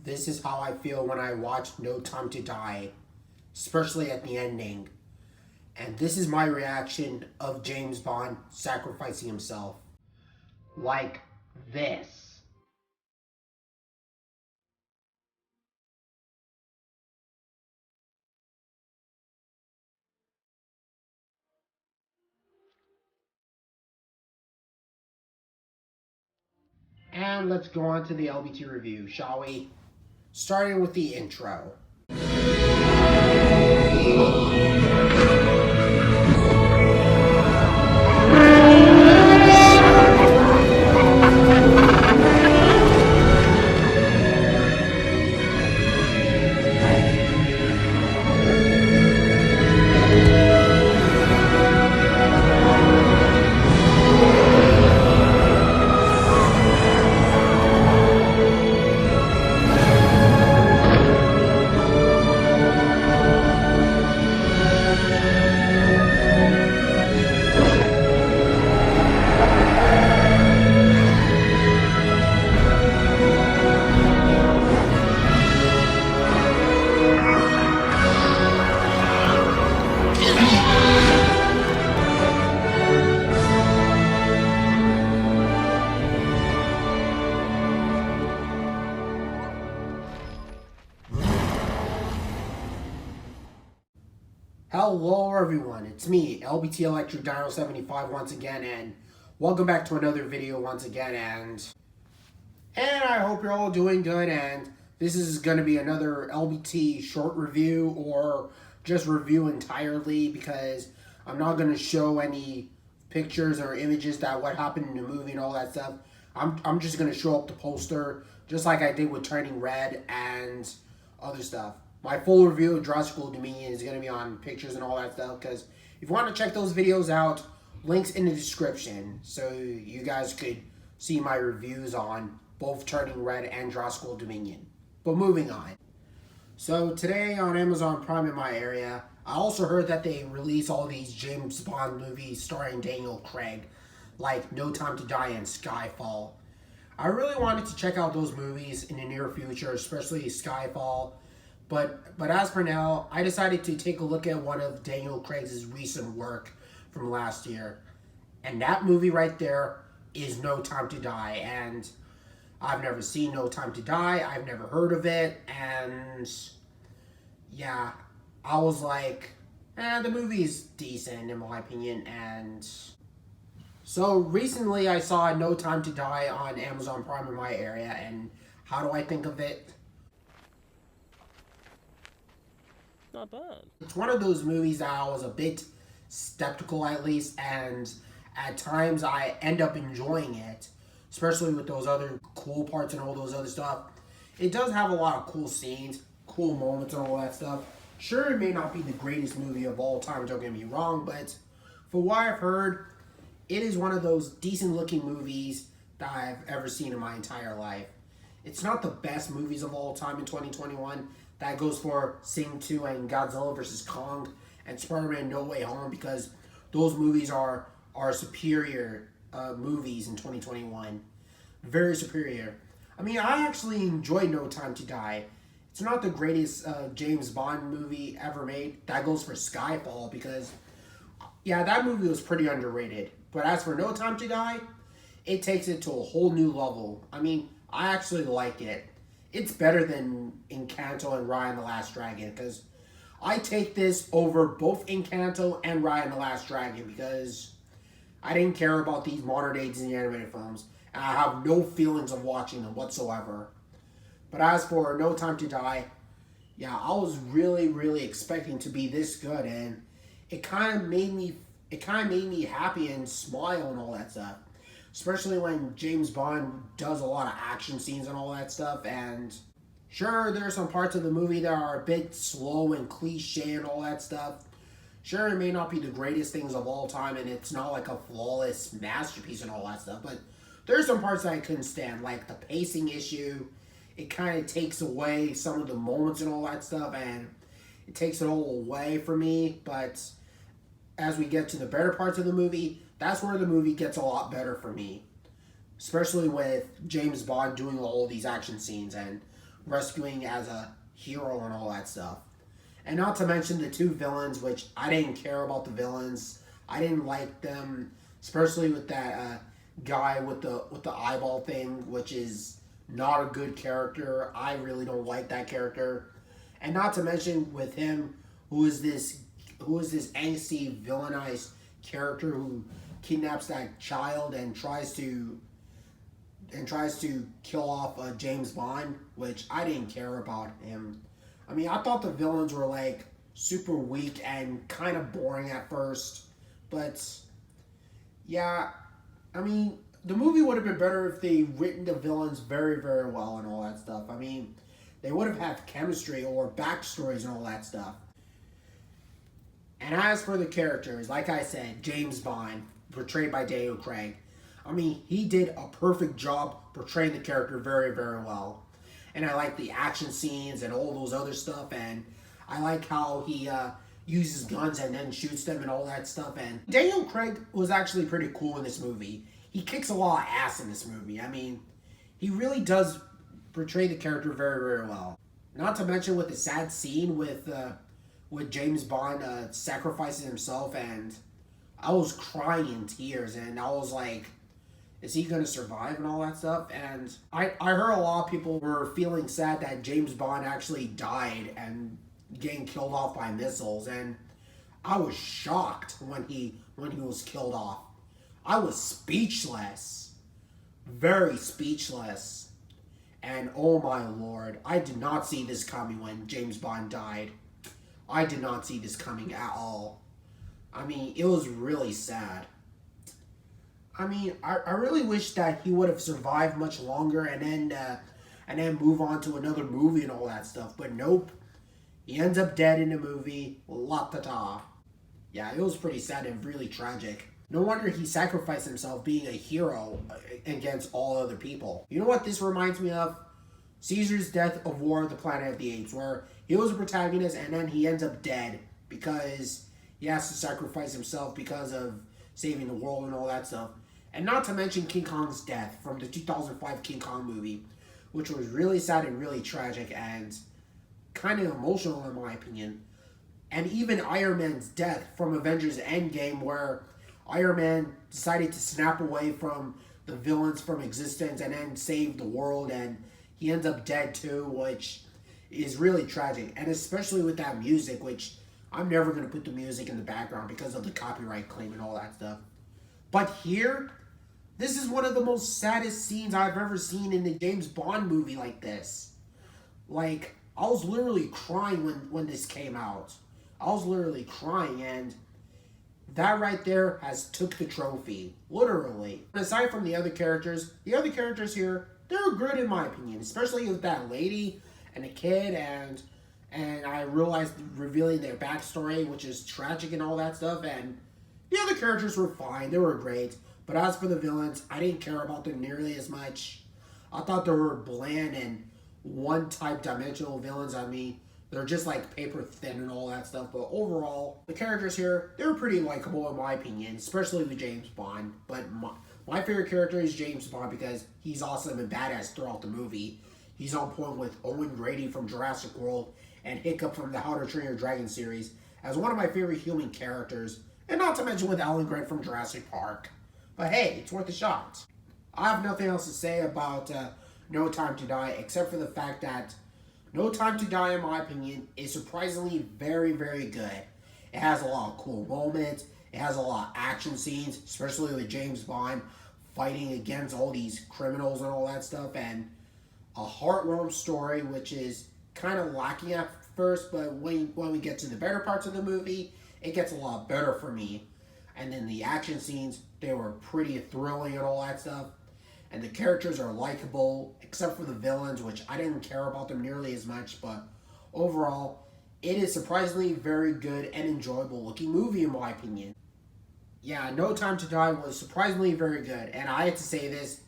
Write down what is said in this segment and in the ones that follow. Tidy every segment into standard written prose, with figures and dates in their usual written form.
This is how I feel when I watch No Time to Die, especially at the ending. And this is my reaction of James Bond sacrificing himself. Like this. And let's go on to the LBT review, shall we? Starting with the intro. Hello everyone, it's me, LBT Electric Dino 75 once again, and welcome back to another video once again, and I hope you're all doing good, and this is going to be another LBT short review, or just review entirely, because I'm not going to show any pictures or images that what happened in the movie and all that stuff. I'm just going to show up the poster, just like I did with Turning Red and other stuff. My full review of Jurassic World Dominion is going to be on pictures and all that stuff, because if you want to check those videos out, links in the description, so you guys could see my reviews on both Turning Red and Jurassic World Dominion. But moving on. So today on Amazon Prime in my area, I also heard that they release all these James Bond movies starring Daniel Craig, like No Time to Die and Skyfall. I really wanted to check out those movies in the near future, especially Skyfall. But as for now, I decided to take a look at one of Daniel Craig's recent work from last year. And that movie right there is No Time to Die. And I've never seen No Time to Die. I've never heard of it. And yeah, I was like, the movie's decent in my opinion. And so recently I saw No Time to Die on Amazon Prime in my area. And how do I think of it? Not bad. It's one of those movies that I was a bit skeptical at least, and at times I end up enjoying it, especially with those other cool parts and all those other stuff. It does have a lot of cool scenes, cool moments and all that stuff. Sure, it may not be the greatest movie of all time, don't get me wrong, but for what I've heard, it is one of those decent looking movies that I've ever seen in my entire life. It's not the best movies of all time in 2021. That goes for Sing 2 and Godzilla vs. Kong and Spider-Man No Way Home, because those movies are superior movies in 2021. Very superior. I mean, I actually enjoyed No Time to Die. It's not the greatest James Bond movie ever made. That goes for Skyfall, because, yeah, that movie was pretty underrated. But as for No Time to Die, it takes it to a whole new level. I mean, I actually like it. It's better than Encanto and Raya and the Last Dragon, because I take this over both Encanto and Raya and the Last Dragon, because I didn't care about these modern day Disney animated films, and I have no feelings of watching them whatsoever. But as for No Time to Die, yeah, I was really expecting to be this good, and it kind of made me happy and smile and all that stuff. Especially when James Bond does a lot of action scenes and all that stuff. And sure, there are some parts of the movie that are a bit slow and cliche and all that stuff. Sure, it may not be the greatest things of all time, and it's not like a flawless masterpiece and all that stuff. But there's some parts that I couldn't stand, like the pacing issue. It kind of takes away some of the moments and all that stuff, and it takes it all away from me. But as we get to the better parts of the movie, that's where the movie gets a lot better for me. Especially with James Bond doing all these action scenes and rescuing as a hero and all that stuff. And not to mention the two villains, which I didn't care about the villains. I didn't like them, especially with that guy with the eyeball thing, which is not a good character. I really don't like that character. And not to mention with him, who is this angsty, villainized character who kidnaps that child and tries to kill off James Bond, which I didn't care about him. I mean, I thought the villains were like super weak and kind of boring at first, but yeah, I mean, the movie would have been better if they written the villains very, very well and all that stuff. I mean, they would have had chemistry or backstories and all that stuff. And as for the characters, like I said, James Bond, portrayed by Daniel Craig, I mean, he did a perfect job portraying the character very, very well. And I like the action scenes and all those other stuff, and I like how he uses guns and then shoots them and all that stuff. And Daniel Craig was actually pretty cool in this movie. He kicks a lot of ass in this movie. I mean, he really does portray the character very, very well. Not to mention with the sad scene with James Bond sacrificing himself, and I was crying in tears, and I was like, is he going to survive and all that stuff? And I heard a lot of people were feeling sad that James Bond actually died and getting killed off by missiles, and I was shocked when he was killed off. I was speechless. Very speechless. And oh my lord, I did not see this coming when James Bond died. I did not see this coming at all. I mean, it was really sad. I mean, I really wish that he would have survived much longer and then move on to another movie and all that stuff. But nope. He ends up dead in the movie. La-ta-ta. Yeah, it was pretty sad and really tragic. No wonder he sacrificed himself being a hero against all other people. You know what this reminds me of? Caesar's Death of War of the Planet of the Apes, where he was a protagonist and then he ends up dead because he has to sacrifice himself because of saving the world and all that stuff. And not to mention King Kong's death from the 2005 King Kong movie, which was really sad and really tragic and kind of emotional in my opinion. And even Iron Man's death from Avengers Endgame, where Iron Man decided to snap away from the villains from existence and then save the world, and he ends up dead too, which is really tragic. And especially with that music, which I'm never going to put the music in the background because of the copyright claim and all that stuff. But here, this is one of the most saddest scenes I've ever seen in a James Bond movie like this. Like, I was literally crying when this came out. I was literally crying, and that right there has took the trophy. Literally. Aside from the other characters here, they're good in my opinion. Especially with that lady and the kid, and I realized revealing their backstory, which is tragic and all that stuff, and the other characters were fine. They were great. But as for the villains, I didn't care about them nearly as much. I thought they were bland and one-type dimensional villains. I mean, they're just like paper thin and all that stuff. But overall, the characters here, they were pretty likable in my opinion, especially with James Bond. But my favorite character is James Bond because he's awesome and badass throughout the movie. He's on point with Owen Grady from Jurassic World and Hiccup from the How to Train Your Dragon series as one of my favorite human characters. And not to mention with Alan Grant from Jurassic Park. But hey, it's worth a shot. I have nothing else to say about No Time to Die except for the fact that No Time to Die, in my opinion, is surprisingly very, very good. It has a lot of cool moments. It has a lot of action scenes, especially with James Bond fighting against all these criminals and all that stuff. And a heartwarming story, which is kind of lacking at first, but when we get to the better parts of the movie, it gets a lot better for me. And then the action scenes, they were pretty thrilling and all that stuff. And the characters are likable, except for the villains, which I didn't care about them nearly as much. But overall, it is surprisingly very good and enjoyable looking movie in my opinion. Yeah, No Time to Die was surprisingly very good. And I had to say this,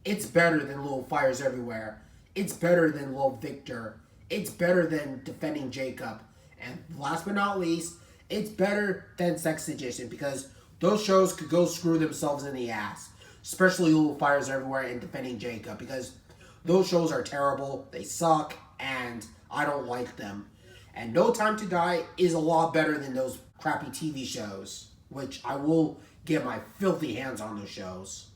it's better than Little Fires Everywhere. It's better than Little Victor. It's better than Defending Jacob. And last but not least, it's better than Sex Edition because those shows could go screw themselves in the ass. Especially Little Fires Everywhere and Defending Jacob because those shows are terrible. They suck. and I don't like them. And No Time to Die is a lot better than those crappy TV shows, which I will get my filthy hands on those shows.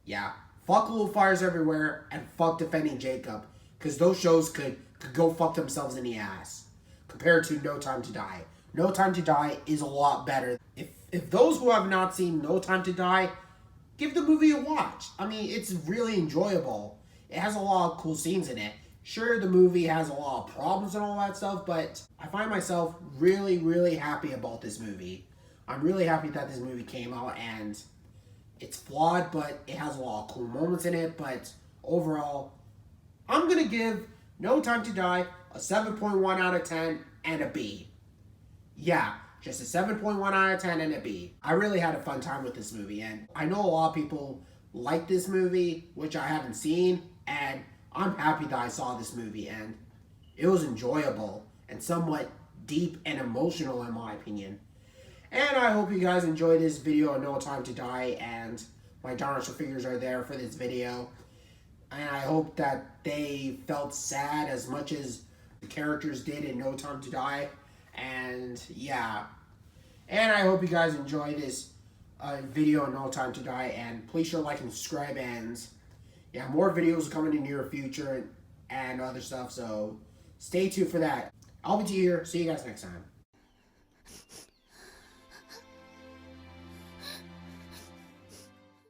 Yeah, fuck Little Fires Everywhere and fuck Defending Jacob, because those shows could go fuck themselves in the ass compared to No Time to Die. No Time to Die is a lot better. If those who have not seen No Time to Die, give the movie a watch. I mean, it's really enjoyable. It has a lot of cool scenes in it. Sure, the movie has a lot of problems and all that stuff, but I find myself really, really happy about this movie. I'm really happy that this movie came out, and it's flawed, but it has a lot of cool moments in it. But overall, I'm going to give No Time to Die a 7.1 out of 10 and a B. Yeah, just a 7.1 out of 10 and a B. I really had a fun time with this movie, and I know a lot of people like this movie, which I haven't seen, and I'm happy that I saw this movie, and it was enjoyable and somewhat deep and emotional in my opinion. And I hope you guys enjoyed this video on No Time to Die, and my dinosaur figures are there for this video. And I hope that they felt sad as much as the characters did in No Time to Die. And yeah. And I hope you guys enjoy this video on No Time to Die. And please sure like and subscribe. And yeah, more videos coming in the near future and other stuff. So stay tuned for that. LBT here. See you guys next time.